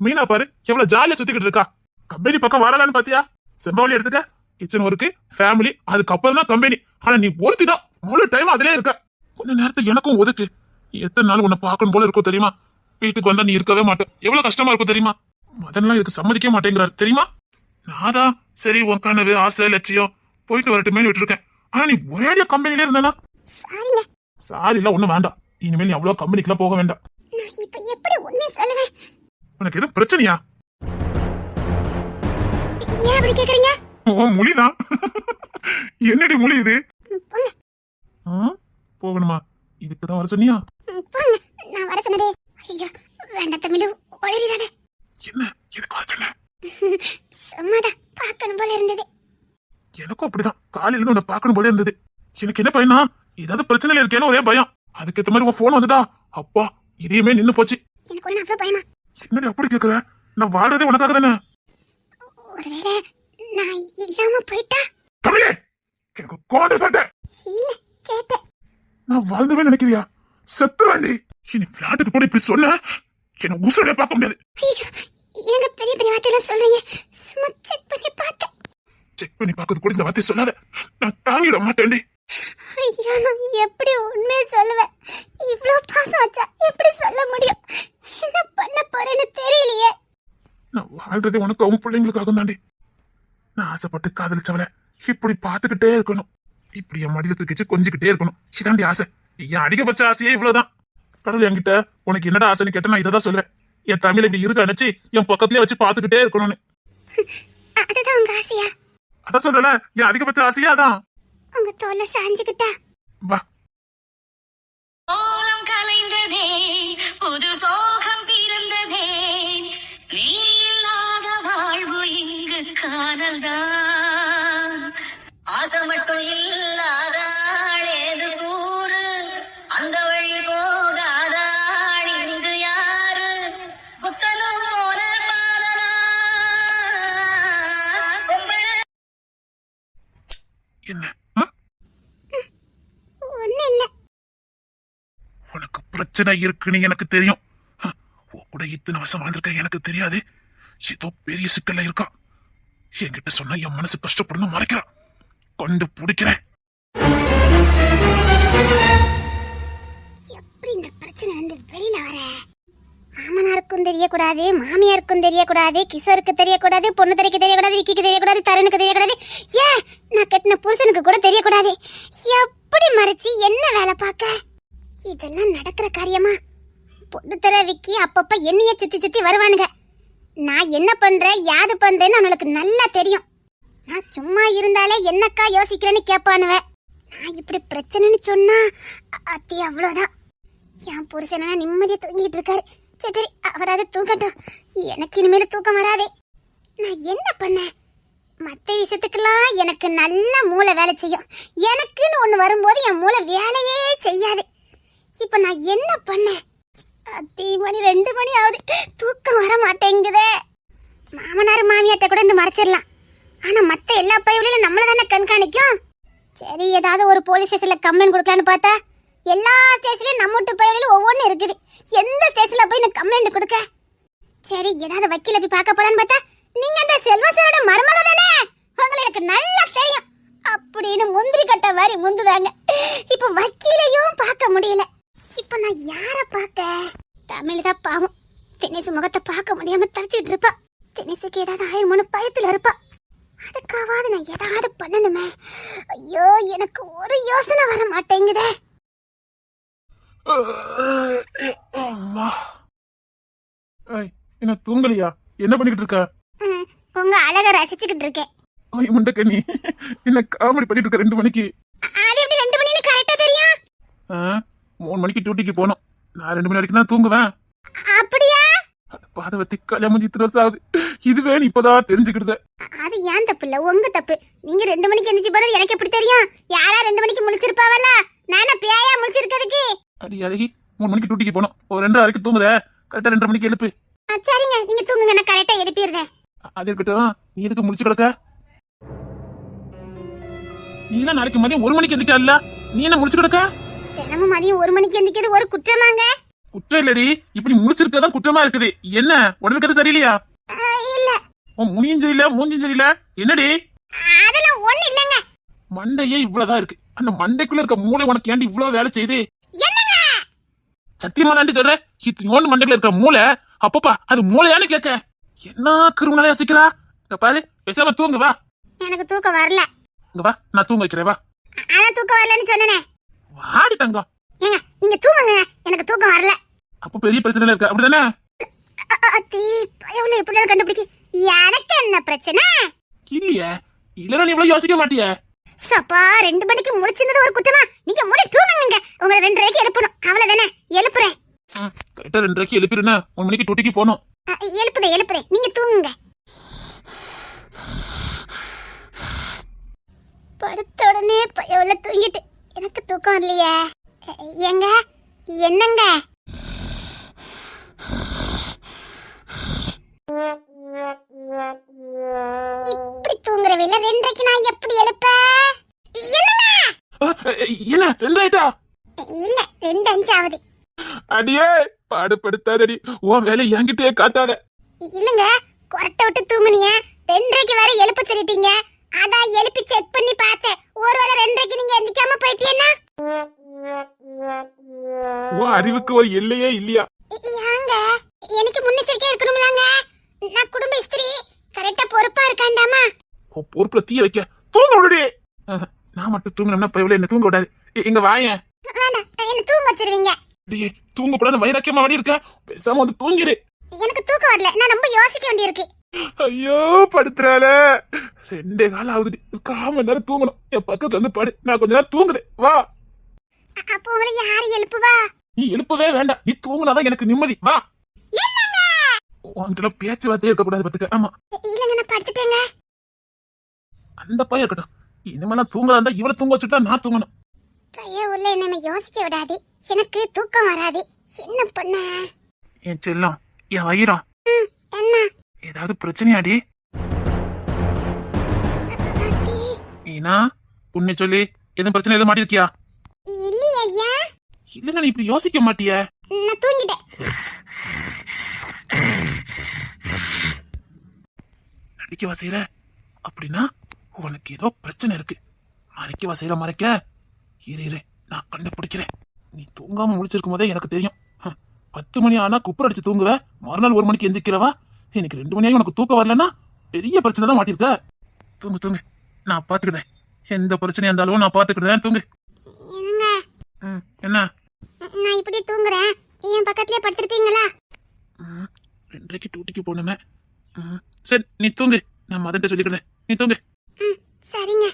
மீனா பாரு எவ்வளவு ஜாலியா சுத்திக்கிட்டு இருக்கா. கம்பெனி பக்கம் வரலான்னு பாத்தியா? செம்பாவளி எடுத்துக்க. கிச்சன் ஒர்க்கு, ஃபேமிலி, அதுக்கப்புறம் தான் கம்பெனி. ஆனா நீ ஒருத்திதான் முழு டைம் அதுலயே இருக்க. கொஞ்ச நேரத்துக்கு எனக்கும் ஒதுக்கு. எத்தனை நாள் உன்னை பார்க்கணும் போல இருக்கும் தெரியுமா? வீட்டுக்கு வந்தா நீ இருக்கவே மாட்டேன். எவ்வளவு கஷ்டமா இருக்கும் தெரியுமா? மதன்லாம் இதுக்கு சம்மதிக்க மாட்டேங்கிறாரு தெரியுமா? நாதான் சரி உன் கனவு ஆசை லட்சியம் போயிட்டு வரட்டுமே விட்டுருக்கேன். ஆனா நீ ஒரே கம்பெனிலே இருந்தானா? சாரிங்க. சாரி இல்ல ஒண்ணும் வேண்டாம். இனிமேல் நீ அவ்வளவு கம்பெனிக்கெல்லாம் போக வேண்டாம். நான் இப்ப எப்படி உண்மையை சொல்லுவேன்? உனக்கு எதுவும் பிரச்சனையா? ஏன் அப்படி கேக்குறீங்க? உன் மொழிதான். என்னடி மொழி இது? போங்க. போகணுமா? இதுக்குதான் வர சொன்னியா? போங்க. நான் வர சொன்னதே. ஐயோ வேண்டாம் தமிழ் ஒளிராத. என்ன எதுக்கு வர சொன்ன? சும்மாதான் பார்க்கணும் போல இருந்தது. எனக்கும் அப்படிதான் காலையில இருந்து உன்னை பார்க்கணும் போல இருந்தது. எனக்கு என்ன பையனா ஏதாவது பிரச்சனையில இருக்கேன்னு ஒரே பயம். அதுக்கேற்ற மாதிரி உன் போன் வந்துதா அப்பா இதையுமே நின்னு போச்சு. எனக்கு ஒண்ணு அவ்வளவு பயமா? என்னடி அப்படி கேக்குற? நான் வாழ்றதே உனக்காக தானே. ஒருவேளை நான் இல்லாம போயிட்டா? தமிழே எனக்கு கோண்டை சட்டை. இல்ல கேட்டேன். நான் வாழ்ந்தவே நினைக்கிறியா? செத்துறாண்டி. இனி பிளாட்டுக்கு கூட இப்படி சொன்ன என்ன உசுரே பார்க்க முடியாது. ஐயோ எனக்கு பெரிய பெரிய வார்த்தையெல்லாம் சொல்றீங்க. சும்மா செக் பண்ணி பார்த்தேன். செக் பண்ணி பார்க்கறது கூட இந்த வார்த்தை சொல்லாத. நான் தாங்கிட மாட்டேன்டி. ஐயோ நான் எப்படி உண்மையை சொல்லுவேன்? இவ்ளோ பாசம் வச்சா எப்படி சொல்ல முடியும்? என்ன பண்ண போறேன்னு தெரியலையே. நான் வாழ்றதே உனக்கு அவன் பிள்ளைங்களுக்காக தாண்டி. நான் ஆசைப்பட்டு காதலிச்சவள இப்படி பார்த்துக்கிட்டே இருக்கணும். இப்படி என் மடியில தூக்கிச்சு கொஞ்சிக்கிட்டே இருக்கணும். இதாண்டி ஆசை. என் அதிகபட்ச ஆசையே இவ்வளவுதான். கடவுள் என்கிட்ட உனக்கு என்னடா ஆசைன்னு கேட்ட நான் இதான் சொல்லுவேன். என் தமிழ் இப்படி இருக்க நினைச்சு என் பக்கத்துலயே வச்சு பார்த்துக்கிட்டே இருக்கணும்னு. அதுதான் உங்க ஆசையா? அதான் சொல்றல என் அதிகபட்ச ஆசையா அதான். உங்க தோல்ல சாஞ்சுக்கிட்டா வா. ஓலம் கலைந்ததே புது சோகம் பிறந்ததே நீ இல்லாத வாழ்வு இங்கு காணல்தான் ஆசை மட்டும் இல்லாதாள் ஏது கூறு அந்த வழி போகாதாள் இங்கு யாரு புத்தனும் போல பாதனா என்ன ஒண்ணு இல்ல. உனக்கு பிரச்சனை இருக்குன்னு எனக்கு தெரியும். உன் கூட இத்தனை வருஷம் வாழ்ந்திருக்க எனக்கு தெரியாது. ஏதோ பெரிய சிக்கல்ல இருக்கா. என்கிட்ட சொன்னா என் மனசு கஷ்டப்படணும் மறைக்கிறான். கண்டு பிடிக்கிறேன். எப்படி இந்த பிரச்சனை வந்து வெளியில வர? மாமனாருக்கும் தெரியக்கூடாது, மாமியாருக்கும் தெரியக்கூடாது, கிஷோருக்கு தெரியக்கூடாது, பொண்ணு தரைக்கு தெரியக்கூடாது, விக்கிக்கு தெரியக்கூடாது, தருணுக்கு தெரியக்கூடாது, ஏன் நான் கட்டின புருஷனுக்கு கூட தெரியக்கூடாது. எப்படி மறைச்சு என்ன வேலை பார்க்க? இதெல்லாம் நடக்கிற காரியமா? பொண்ணு தர விக்கி அப்பப்ப என்னைய சுத்தி சுத்தி வருவானுங்க. நான் என்ன பண்றேன் யாது பண்றேன்னு அவனுக்கு நல்லா தெரியும். நான் சும்மா இருந்தாலே என்னக்கா யோசிக்கிறேன்னு கேட்பானுவ. நான் இப்படி பிரச்சனைன்னு சொன்னா அத்தி அவ்வளவுதான். என் புருஷனா நிம்மதியா தூங்கிட்டு இருக்காரு. சரி சரி அவராது தூங்கட்டும். எனக்கு இனிமேல தூக்கம் வராதே. நான் என்ன பண்ணேன்? மத்த விஷயத்துக்கெல்லாம் எனக்கு நல்ல மூளை வேலை செய்யும். எனக்குன்னு ஒண்ணு வரும்போது என் மூளை வேலையே செய்யாது. இப்ப நான் என்ன பண்ணேன்? அத்தி மணி 2 மணி ஆகுது. தூக்கம் வர மாட்டேங்குதே. மாமனார் மாமியார்ட்ட கூட இந்த மறைச்சிடலாம். ஆனா மத்த எல்லா பையன்களும் நம்மள தானே கண்காணிக்கும். சரி ஏதாவது ஒரு போலீஸ் ஸ்டேஷன்ல கம்ப்ளைண்ட் கொடுக்கலான்னு பார்த்தா எல்லா ஸ்டேஷன்லயும் நம்ம வீட்டு பையன்களும் ஒவ்வொன்னு இருக்குது. எந்த ஸ்டேஷன்ல போய் நான் கம்ப்ளைண்ட் கொடுக்க? சரி ஏதாவது வக்கீல போய் பார்க்க போலான்னு பார்த்தா நீங்க அந்த செல்வசரோட மருமக தானே, உங்களை எனக்கு நல்லா தெரியும் அப்படின்னு முந்திரி கட்ட மாதிரி முந்துதாங்க. இப்ப வக்கீலையும் பார்க்க முடியல. இப்ப நான் யார பார்க்க? தமிழ் தான் பாவம். தினேசு முகத்தை பார்க்க முடியாம தவிச்சிட்டு இருப்பா. தினேசுக்கு ஏதாவது ஆயிருமோன்னு பயத்துல இருப்பா. அதுக்காவது நான் ஏதாவது பண்ணணுமே. ஐயோ எனக்கு ஒரு யோசனை வர மாட்டேங்குதே. என்ன தூங்கலையா? என்ன பண்ணிக்கிட்டு இருக்க? உங்க அழக ரசிச்சுக்கிட்டு இருக்கேன். முண்டை கண்ணி என்ன காமெடி பண்ணிட்டு இருக்க 2 மணிக்கு? அது எப்படி 2 மணின்னு கரெக்டா தெரியும்? 3 மணிக்கு டியூட்டிக்கு போனோம். நான் 2 மணி வரைக்கும் தான் தூங்குவேன். அப்படியா? பாதவத்தி கல்யாணம் 3 வருஷம் ஆகுது. இதுவே நீ இப்பதான் தெரிஞ்சுக்கிடுத. அது ஏன் தப்பு இல்ல, உங்க தப்பு. நீங்க 2 மணிக்கு எந்திரிச்சு போறது எனக்கு எப்படி தெரியும்? யாரா 2 மணிக்கு முழிச்சிருப்பாவல்ல, நானே பேயா முழிச்சிருக்கிறதுக்கு. அடி அழகி 3 மணிக்கு டியூட்டிக்கு போனோம். ஒரு 2 வரைக்கும் தூங்குத. கரெக்டா 2 மணிக்கு எழுப்பு. சரிங்க நீங்க தூங்குங்க, நான் கரெக்டா எழுப்பிடுறேன். அது இருக்கட்டும், நீ எதுக்கு முடிச்சு கிடக்க? நீ எல்லாம் நாளைக்கு மதியம் 1 மணிக்கு எந்திக்கல, நீ என்ன முடிச்சு கிடக்க? தினமும் மதியம் 1 மணிக்கு எந்திக்கிறது ஒரு குற்றமாங்க? குற்றம் இல்லடி, இப்படி முடிச்சிருக்கதான் குற்றமா இருக்குது. என்ன உடம்புக்கு எது சரியில்லையா? இல்ல. உன் முனியும் சரியில்ல, மூஞ்சும் சரியில்ல. என்னடி? அதெல்லாம் ஒண்ணு இல்லங்க. மண்டையே இவ்வளவுதான் இருக்கு. அந்த மண்டைக்குள்ள இருக்க மூளை உனக்கு ஏண்டி இவ்வளவு வேலை செய்யுது? என்னங்க? சத்தியமா தாண்டி சொல்றேன், இத்தனோண்டு மண்டையில இருக்கிற மூளை அப்பப்பா அது மூளையான்னு கேட்க என்ன கிருமலா யோசிக்கிறா. இங்க பாரு, பேசாம தூங்கு வா. எனக்கு தூக்கம் வரல. இங்க வா, நான் தூங்க வைக்கிறேன் வா. அதான் தூக்கம் வரலன்னு சொன்னனே. வாடி தங்கம். ஏங்க நீங்க தூங்குங்க, எனக்கு தூக்கம் வரல. அப்ப பெரிய பிரச்சனை இருக்கு அப்படிதானே? அத்தி பயவுல எப்படி கண்டுபிடிச்சி? எனக்கு என்ன பிரச்சனை? இல்லையே, இல்லனா நீ இவ்வளவு யோசிக்க மாட்டியே. சப்பா 2 மணிக்கு முடிச்சிருந்தது ஒரு குற்றமா? நீங்க மூடி தூங்குங்க. உங்களை 2:30க்கு எழுப்பணும், அவ்வளவுதானே? எழுப்புறேன். கரெக்டா 2:30க்கு எழுப்பிருந்தா 1 மணிக்கு டூட்டிக்கு போகணும். எழுப்புதே, நீங்க தூங்குங்க. படுத்த உடனே பயவுல தூங்கிட்டு எனக்கு தூக்கம் இல்லையே. ஏங்க என்னங்க? இப்படி தூங்குற வேலை 2:30க்கு நான் எப்படி எழுப்ப? என்ன 2 ஆயிட்டா? இல்ல 2:05 ஆகுது. அடியே பாடுபடுத்தாதடி, உன் வேலை என்கிட்டயே காட்டாத. இல்லங்க, கொரட்டை விட்டு தூங்குனீங்க, 2:30க்கு வேற எழுப்ப சொல்லிட்டீங்க. அதான் எழுப்பி செக் பண்ணி பார்த்தேன். ஒருவேளை 2:30க்கு நீங்க எந்திக்காம போயிட்டீங்கன்னா உன் அறிவுக்கு ஒரு எல்லையே இல்லையா? ஏங்க எனக்கு முன்னெச்சரிக்கையா இருக்கணும்லாங்க. நான் குடும்ப ஸ்திரீ, கரெக்டா பொறுப்பா இருக்காண்டாமா. உன் பொறுப்புல தீய வைக்க தூங்க விடுடி. நான் மட்டும் தூங்கணும்னா பயவுல என்ன தூங்க விடாது. இங்க வாயேன். வேண்டாம், என்ன தூங்க வச்சிருவீங்க. அடியே தூங்க கூடாது வைராக்கியமா வடி இருக்க, பேசாம வந்து தூங்கிடு. எனக்கு தூக்கம் வரல, நான் ரொம்ப யோசிக்க வேண்டியிருக்கு. ஐயோ படுத்துறால, 2 காலம் ஆகுது. 1/4 மணி நேரம் தூங்கணும். என் பக்கத்துல வந்து படு, நான் கொஞ்ச நேரம் தூங்குறேன் வா. அப்போ உங்களை யாரு எழுப்புவா? நீ எழுப்பவே வேண்டாம், நீ தூங்குனாதான் எனக்கு நிம்மதி வா. என்னங்க? உன்கிட்ட பேச்சுவார்த்தையே இருக்கக்கூடாது பத்துக்க. ஆமா இல்லங்க, நான் படுத்துட்டேங்க. அந்த பையன் இருக்கட்டும், இனிமேலாம் தூங்கலாம் இருந்தா இவளை தூங்க வச்சுட்டா நான் தூங்கணும். பையன் உள்ள என்ன யோசிக்க விடாது, எனக்கு தூக்கம் வராது. என்ன பண்ண? என் செல்லம், என் வயிறம், என்ன ஏதாவது பிரச்சனையாடி? ஏனா உன்னை சொல்லி எதுவும் பிரச்சனை எதுவும் மாட்டிருக்கியா? இல்லையா ஐயா? இல்லன்னா நீ இப்படி யோசிக்க மாட்டிய. நான் தூங்கிட்டேன். நடிக்கவா செய்யற? அப்படின்னா உனக்கு ஏதோ பிரச்சனை இருக்கு. மறைக்கவா செய்யற? மறைக்க இரு நான் கண்டுபிடிக்கிறேன். நீ தூங்காம முடிச்சிருக்கும் போதே எனக்கு தெரியும். 10 மணி ஆனா குப்புற அடிச்சு தூங்குவ, மறுநாள் 1 மணிக்கு எந்திரிக்கிறவா. எனக்கு 2 மணி ஆகி உனக்கு தூக்கம் வரலன்னா பெரிய பிரச்சனை தான் மாட்டிருக்க. தூங்கு, நான் பாத்துக்கிட்டேன். எந்த பிரச்சனையா இருந்தாலும் நான் பாத்துக்கிட்டேன். தூங்கு. என்னங்க? என்ன? நான் இப்படி தூங்குறேன், என் பக்கத்துலயே படுத்திருப்பீங்களா? 2:30க்கு டூட்டிக்கு போகணுமே. சரி நீ தூங்கு, நான் மதன்ட்ட சொல்லிக்கிறேன். நீ தூங்கு. சரிங்க.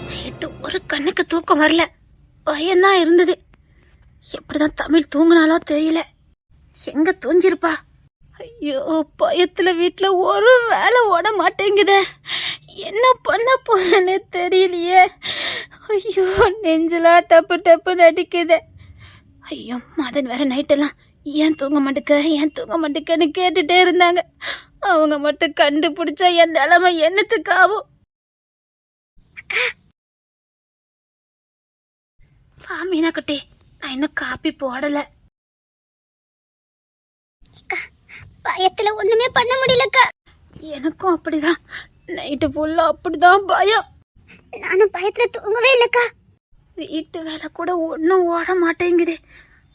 நைட்டு ஒரு கண்ணுக்கு தூக்கம் வரல, பயம்தான் இருந்தது. எப்படிதான் தமிழ் தூங்குனாலோ தெரியல. எங்க தூங்கிருப்பா? ஐயோ பயத்துல வீட்டுல ஒரு வேலை ஓட மாட்டேங்குதே. என்ன பண்ண போறேன்னு தெரியலையே. ஐயோ நெஞ்சலா டப்பு டப்பு நடிக்குது. ஐயோ மதன் வேற நைட்டெல்லாம் ஏன் தூங்க மாட்டேக்கன்னு கேட்டுட்டே இருந்தாங்க. அவங்க மட்டும் கண்டுபிடிச்சா என் நிலைமை என்னத்துக்கு ஆகும்? மீனா குட்டி, நான் இன்னும் காப்பி போடல. பயத்துல ஒண்ணுமே பண்ண முடியலக்கா. எனக்கும் அப்படிதான், நைட்டு ஃபுல்லா அப்படிதான் பயம். நானும் பயத்துல தூங்கவே இல்லக்கா. வீட்டு வேலை கூட ஒன்னும் ஓட மாட்டேங்குது.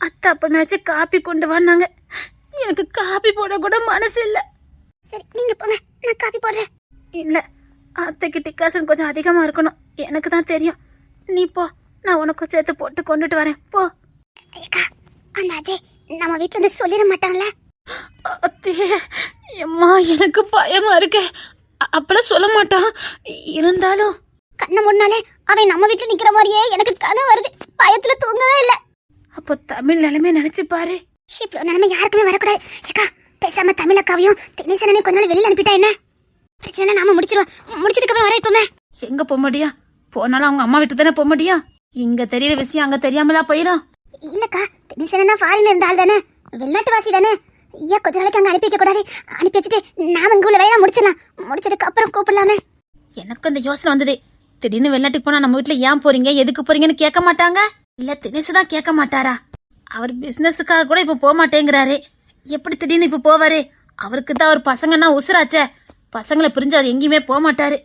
அத்தை அப்பமாச்சும் காப்பி கொண்டு வந்தாங்க, எனக்கு காப்பி போட கூட மனசு இல்ல. சரி நீங்க போங்க, நான் காப்பி போடுறேன். இல்ல, அத்தைக்கு டிக்காசன் கொஞ்சம் அதிகமா இருக்கணும், எனக்கு தான் தெரியும். நீ போ, நான் உனக்கு சேர்த்து போட்டு கொண்டுட்டு வரேன் போ. அக்கா, அந்த அஜய் நம்ம வீட்டுல இருந்து சொல்லிட மாட்டான்ல? அத்தே அம்மா, எனக்கு பயமா இருக்கு. அப்பெல்லாம் சொல்ல மாட்டான், இருந்தாலும் கண்ணை முன்னாலே அவன் நம்ம வீட்டுல நிக்கிற மாதிரியே எனக்கு கனவு வருது. பயத்துல தூங்கவே இல்ல. அப்போ தமிழ் நிலைமை நினைச்சு பாரு. இவ்வளவு நிலைமை யாருக்குமே வரக்கூடாது. ஏக்கா, பேசாம தமிழ் அக்காவையும் தினேசனையும் கொஞ்ச நாள் வெளியில அனுப்பிட்டா என்ன பிரச்சனை? நாம முடிச்சிருவோம். முடிச்சதுக்கு அப்புறம் வர இப்பமே எங்க போக முடியும்? போனாலும் அவங்க அம்மா வீட்டு தானே போக முடியும். இங்க தெரியற விஷயம் அங்க தெரியாமலா போயிடும். இல்லக்கா, தினேசன் தான் ஃபாரின்ல இருந்த ஆள் தானே, வெளிநாட்டு வாசி தானே. ஏன் கொஞ்ச நாளைக்கு அங்க அனுப்பி வைக்க கூடாது? அனுப்பி வச்சுட்டு நாம இங்க உள்ள வேலையா முடிச்சிடலாம். முடிச்சதுக்கு அப்புறம் கூப்பிடலாமே. எனக்கு இந்த யோசனை வந்தது. திடீர்னு வெளிநாட்டுக்கு போனா நம்ம வீட்டுல ஏன் போறீங்க, எதுக்கு போறீங்கன்னு கேட்க மாட்டாங்க? இல்ல தினேசு தான் கேட்க மாட்டாரா? அவர் பிசினஸுக்காக கூட இப்ப போக மாட்டேங்கிறாரு. எப்படி திடீர்னு இப்ப போவாரு? அவருக்கு தான் அவர் பசங்கன்னா உசுராச்சே. பசங்களை பிரிஞ்சு அவர் எங்கேயுமே போக மாட்டாரு.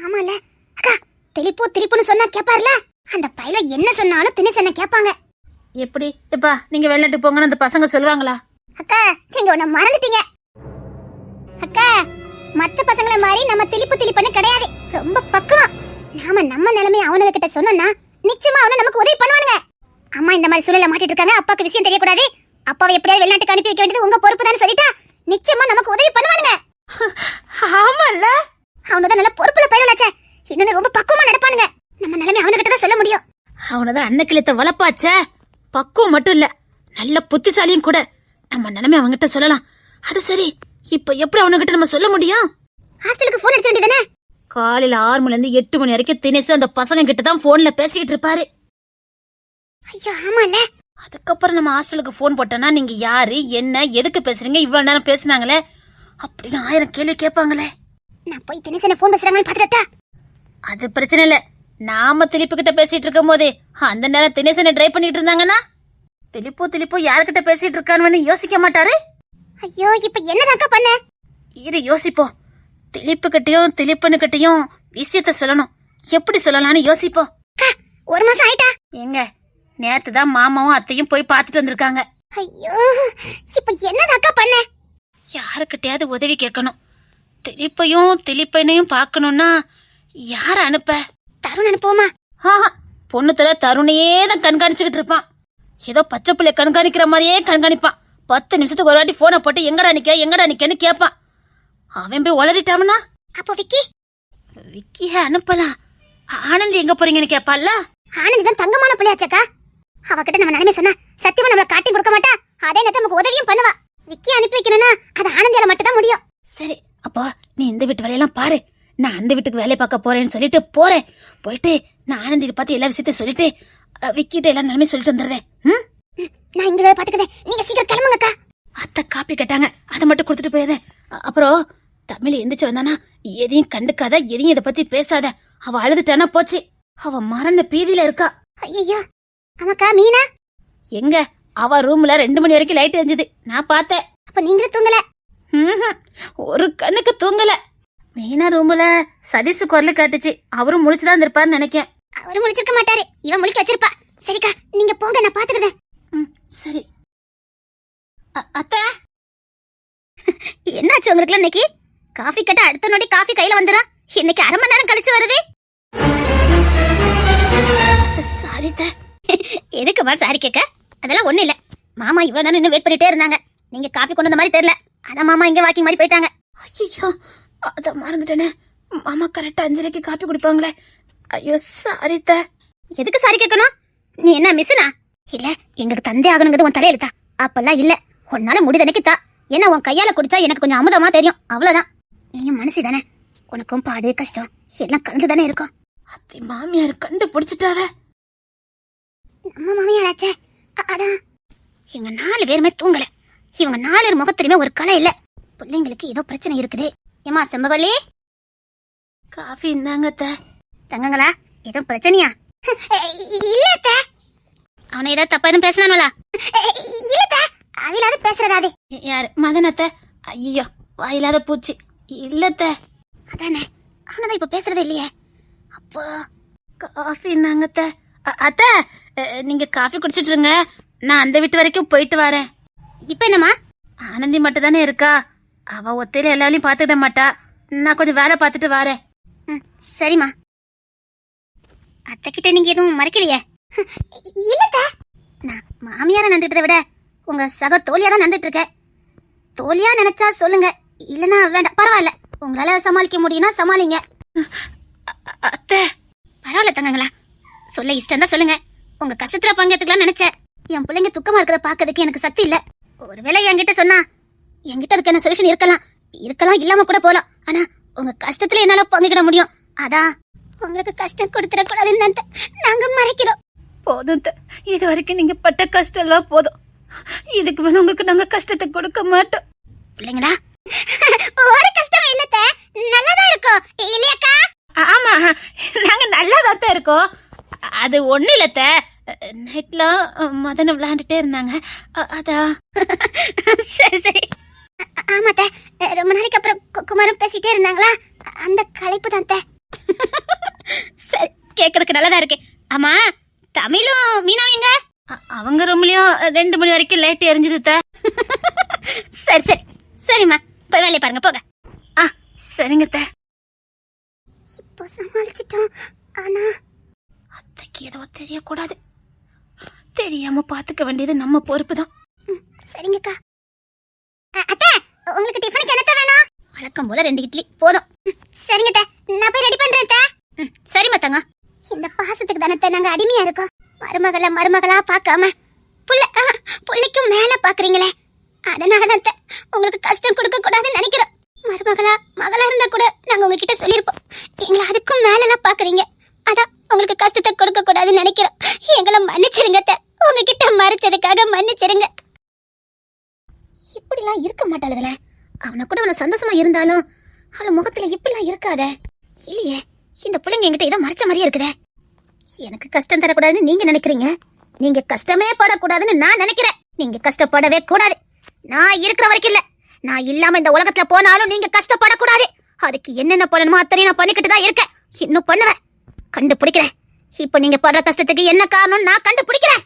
ஆமால அக்கா, திலிப்புன்னு சொன்னா கேப்பார்ல, அந்த பையல என்ன சொன்னாலும் தினேஷ் என்ன கேட்பாங்க. எப்படி இப்பா நீங்க வெளிநாட்டு போங்கன்னு அந்த பசங்க சொல்லுவாங்களா? அக்கா, நீங்க உன்ன மறந்துட்டீங்க. அக்கா, மத்த பசங்கள மாதிரி நம்ம திலிப்புன்னு கிடையாது, ரொம்ப பக்குவம். நாம நம்ம நிலைமை அவனுங்க கிட்ட சொன்னோம்னா நிச்சயமா அவன நமக்கு உதவி பண்ணுவானுங்க. அம்மா இந்த மாதிரி சூழல்ல மாட்டிட்டு இருக்காங்க, அப்பாக்கு விஷயம் தெரியக்கூடாது, அப்பாவை எப்படியாவது வெளிநாட்டுக்கு அனுப்பி வைக்க வேண்டியது உங்க பொறுப்பு தான் சொல்லிட்டா நிச்சயமா நமக்கு உதவி பண்ணுவானுங்க. ஆமால, அவனதான் நல்ல பொறுப்புல பயிரலாச்சே, இன்னும் ரொம்ப பக்குவமா நடப்பானுங்க. நம்ம நிலைமை அவனுகிட்ட தான் சொல்ல முடியும். அவனதான் அன்னக்கிழத்த வளப்பாச்சே, பக்குவம் மட்டும் இல்ல நல்ல புத்திசாலியும் கூட. நம்ம நிலைமை அவன்கிட்ட சொல்லலாம். அது சரி, இப்ப எப்படி அவனுகிட்ட நம்ம சொல்ல முடியும்? ஹாஸ்டலுக்கு போன் அடிச்ச வேண்டியதானே? காலையில 6 மணில இருந்து 8 மணி வரைக்கும் தினேஷ் அந்த பசங்க கிட்ட தான் போன்ல பேசிட்டு இருப்பாரு. ஐயோ ஆமால. அதுக்கப்புறம் நம்ம ஹாஸ்டலுக்கு போன் போட்டோம்னா நீங்க யாரு, என்ன, எதுக்கு பேசுறீங்க, இவ்வளவு நேரம் பேசினாங்களே அப்படின்னு 1000 கேள்வி கேட்பாங்களே. நான் போய் தினேஷ் போன் பேசுறாங்கன்னு பாத்துட்டா? அது பிரச்சனை இல்ல, நாம திலிப்பு கிட்ட பேசிட்டு இருக்கும் போது அந்த நேரம் தினேசனை ட்ரை பண்ணிட்டு இருந்தாங்கன்னா திலிப்பு யாருக்கிட்ட பேசிட்டு இருக்கான்னு யோசிக்க மாட்டாரு. ஐயோ, இப்ப என்னதாக்கா பண்ண? இரு யோசிப்போம். திலிப்பு கிட்டயும் திலிப்பனு கிட்டயும் விஷயத்த சொல்லணும், எப்படி சொல்லலாம்னு யோசிப்போம். 1 மாசம் ஆயிட்டா? எங்க நேத்து தான் மாமாவும் அத்தையும் போய் பார்த்துட்டு வந்திருக்காங்க. ஐயோ, இப்ப என்னதாக்கா பண்ண? யாருக்கிட்டையாவது உதவி கேட்கணும். திலிப்பையும் திலிப்பனையும் பார்க்கணும்னா யார அனுப்ப? தருண் அனுப்புவோமா? ஆஹா, பொண்ணு தர தருணையே தான் கண்காணிச்சுக்கிட்டு இருப்பான். ஏதோ பச்சை பிள்ளை கண்காணிக்கிற மாதிரியே கண்காணிப்பான். 10 நிமிஷத்துக்கு ஒரு வாட்டி போனை போட்டு எங்கடா நிக்கன்னு கேட்பான். அவன் போய் உளறிட்டாமனா அப்போ விக்கிய அனுப்பலாம். ஆனந்தி எங்க போறீங்கன்னு கேட்பால. ஆனந்தி தான் தங்கமான பிள்ளையாச்சக்கா, அவகிட்ட நம்ம நிலைமை சொன்னா சத்தியமா நம்மள காட்டி கொடுக்க மாட்டா, அதே நேரத்துல நமக்கு உதவியும் பண்ணுவா. விக்கி அனுப்பி வைக்கணும்னா அது ஆனந்தியால மட்டும் தான் முடியும். சரி, அப்போ நீ இந்த வீட்டு வேலையெல்லாம் பாரு, நான் அந்த வீட்டுக்கு வேலை பார்க்க போறேன்னு சொல்லிட்டு போயிட்டு நான் ஆனந்தி பார்த்து எல்லா விஷயத்தையும் சொல்லிட்டு விக்கிட்ட எல்லா நிலைமை சொல்லிட்டு வந்துடுறேன். நான் இங்க பாத்துக்கிறேன், நீங்க சீக்கிரம் கிளம்புங்கக்கா. அத்தை காப்பி கேட்டாங்க, அதை மட்டும் கொடுத்துட்டு போயதேன். அப்புறம் தமிழ் எந்திரிச்சு வந்தானா எதையும் கண்டுக்காத, எதையும் இதை பத்தி பேசாத. அவ அழுதுட்டானா போச்சு, அவ மரண பீதியில இருக்கா. ஐயோ ஆமாக்கா. மீனா எங்க? அவ ரூம்ல 2 மணி வரைக்கும் லைட் எரிஞ்சது, நான் பார்த்தேன். அப்ப நீங்களும் தூங்கல? ஒரு கண்ணுக்கு தூங்கல. மீனா ரூம்ல சதீஷ் குரல் காட்டுச்சு, அவரும் முழிச்சுதான் இருந்திருப்பாருன்னு நினைக்கேன். அவரும் முழிச்சிருக்க மாட்டாரு, இவன் முழிக்க வச்சிருப்பா. சரிக்கா, நீங்க போங்க, நான் பாத்துக்கிறேன். சரி. அத்தை என்னாச்சு உங்களுக்கு? இன்னைக்கு காஃபி கேட்டா அடுத்த நொடி காஃபி கையில வந்துடும். இன்னைக்கு 1/2 மணி நேரம் கழிச்சு வருது. சாரி. எதுக்குமா சாரி கேட்க? அதெல்லாம் ஒண்ணு இல்ல. மாமா இவ்வளவு நேரம் இன்னும் வெயிட் பண்ணிட்டே இருந்தாங்க, நீங்க காஃபி கொண்டு வந்த மாதிரி தெரியல, அதான் மாமா இங்க வாக்கிங் மாதிரி போயிட்டாங்க. ஐயோ, அத மறந்துட்டேனே. மாமா கரெக்டா 5:30க்கு காப்பி குடிப்பாங்களே. ஐயோ சாரி. எதுக்கு சாரி கேட்கணும்? நீ என்ன மிஸ்னா? இல்ல எங்களுக்கு தந்தை ஆகணுங்கிறது உன் தலையெழுத்தா? அப்பெல்லாம் இல்ல, உன்னால முடிதனைக்கு தா. ஏன்னா உன் கையால குடிச்சா எனக்கு கொஞ்சம் அமுதமா தெரியும், அவ்வளவுதான். நீயும் மனசு தானே, உனக்கும் பாடு கஷ்டம் எல்லாம் கலந்து தானே இருக்கும். அத்தி மாமியார் கண்டுபிடிச்சிட்டாவே. நம்ம மாமியாராச்சே, அதான். இவங்க 4 பேருமே தூங்கல. இவங்க 4 பேர் முகத்திலுமே ஒரு கலை இல்ல. பிள்ளைங்களுக்கு ஏதோ பிரச்சனை இருக்குது. ஏமா செம்பவல்லி, காஃபி இந்தாங்க. தங்கங்களா, எதுவும் பிரச்சனையா? இல்ல அவனை ஏதாவது தப்பா எதுவும் பேசினாங்களா? இல்ல அவிலாத பேசுறதாது. யாரு? மதனத்தை? ஐயோ, வாயில்லாத பூச்சி. இல்லத்த. அதானே, அவனதான் இப்ப பேசுறதே இல்லையே. அப்போ காஃபி இந்தாங்க. அத்தை, நீங்க காஃபி குடிச்சிட்டு இருங்க, நான் அந்த வீட்டு வரைக்கும் போயிட்டு வரேன். இப்ப என்னமா? ஆனந்தி மட்டும் தானே இருக்கா, அவ ஒத்தையில எல்லாரையும் பாத்துக்கிட மாட்டா, நான் கொஞ்சம் வேலை பார்த்துட்டு வரேன். சரிம்மா. அத்தை கிட்ட நீங்க எதுவும் மறைக்கலையே? இல்லத்த, நான் மாமியார நடந்துட்டதை விட உங்க சக தோழியா தான் நடந்துட்டு இருக்கேன். தோழியா நினைச்சா சொல்லுங்க, இல்லனா வேண்டாம், பரவாயில்ல. உங்களால சமாளிக்க முடியும்னா சமாளிங்க. அத்தை பரவாயில்ல தங்கங்களா, சொல்ல இஷ்டம் தான் சொல்லுங்க. உங்க கஷ்டத்துல பங்கெடுத்துக்கலாம் நினைச்சேன். என் பிள்ளைங்க துக்கமா இருக்கிறத பாக்கிறதுக்கு எனக்கு சக்தி இல்ல. ஒருவேளை என்கிட்ட சொன்னா என்கிட்ட அதுக்கு என்ன சொல்யூஷன் இருக்கலாம் இல்லாம கூட போலாம். ஆனா உங்க கஷ்டத்துல என்னால பங்கிட முடியும். அதான் உங்களுக்கு கஷ்டம் கொடுத்துட கூடாதுன்னு நாங்க மறைக்கிறோம். போதும், இது வரைக்கும் நீங்க பட்ட கஷ்டம் எல்லாம் போதும். இதுக்கு மேல உங்களுக்கு நாங்க கஷ்டத்தை கொடுக்க மாட்டோம். பிள்ளைங்களா, ஒரு கஷ்டம் இல்லத்த, நல்லாதான் இருக்கும் இல்லையாக்கா? ஆமா, நாங்க நல்லாதான் இருக்கோம். அது ஒண்ணு இல்லத்த, நைட்லாம் மதனை விளையாண்டுட்டே இருந்தாங்க, அதான். சரி ஆமா அத்தை. ரொம்ப நாளைக்கு அப்புறம் குமாரும் பேசிட்டே இருந்தாங்களா, அந்த களைப்பு தான் அத்தை. சரி, கேட்கறதுக்கு நல்லதா இருக்கு. ஆமா, தமிழும் மீனாவிங்க அவங்க ரூம்லயும் 2 மணி வரைக்கும் லைட் எரிஞ்சுது அத்தை. சரி சரி சரிம்மா, போய் வேலையை பாருங்க போங்க. ஆ சரிங்க அத்தை. இப்போ சமாளிச்சிட்டோம். ஆனா அத்தைக்கு ஏதோ தெரியக்கூடாது. தெரியாம பாத்துக்க வேண்டியது நம்ம பொறுப்பு தான். சரிங்கக்கா. அத்தை, உங்களுக்கு டிஃபனுக்கு என்னத்த வேணும்? வழக்கம் போல 2 இட்லி போதும். சரிங்க அத்தை, நான் போய் ரெடி பண்றேன் அத்தை. சரி மத்தங்க. இந்த பாசத்துக்கு தானே நாங்க அடிமையா இருக்கோம். மருமகளா பார்க்காம புள்ளைக்கும் மேல பாக்குறீங்களே, அதனாலதான் அத்தை உங்களுக்கு கஷ்டம் கொடுக்க கூடாதுன்னு நினைக்கிறோம். மகளா இருந்தா கூட நாங்க உங்ககிட்ட சொல்லிருப்போம். எங்களை அதுக்கும் மேலலாம் பாக்குறீங்க, அதான் உங்களுக்கு கஷ்டத்தை கொடுக்க கூடாதுன்னு நினைக்கிறோம். எங்களை மன்னிச்சிருங்க அத்தை, உங்ககிட்ட மறைச்சதுக்காக மன்னிச்சிருங்க. இப்படிலாம் இருக்க மாட்டாளுங்களே. அவனை கூட அவனை சந்தோஷமா இருந்தாலும் அவள முகத்துல இப்படிலாம் இருக்காத. இல்லையே, இந்த பிள்ளைங்க என்கிட்ட ஏதோ மறைச்ச மாதிரியே இருக்குதே. எனக்கு கஷ்டம் தரக்கூடாதுன்னு நீங்க நினைக்கிறீங்க, நீங்க கஷ்டமே படக்கூடாதுன்னு நான் நினைக்கிறேன். நீங்க கஷ்டப்படவே கூடாது. நான் இருக்கிற வரைக்கும் இல்ல, நான் இல்லாம இந்த உலகத்துல போனாலும் நீங்க கஷ்டப்படக்கூடாது. அதுக்கு என்னென்ன பண்ணணுமோ அத்தனையும் நான் பண்ணிக்கிட்டு தான் இருக்கேன். இன்னும் பண்ணுவேன், கண்டுபிடிக்கிறேன். இப்ப நீங்க படுற கஷ்டத்துக்கு என்ன காரணம் நான் கண்டுபிடிக்கிறேன்.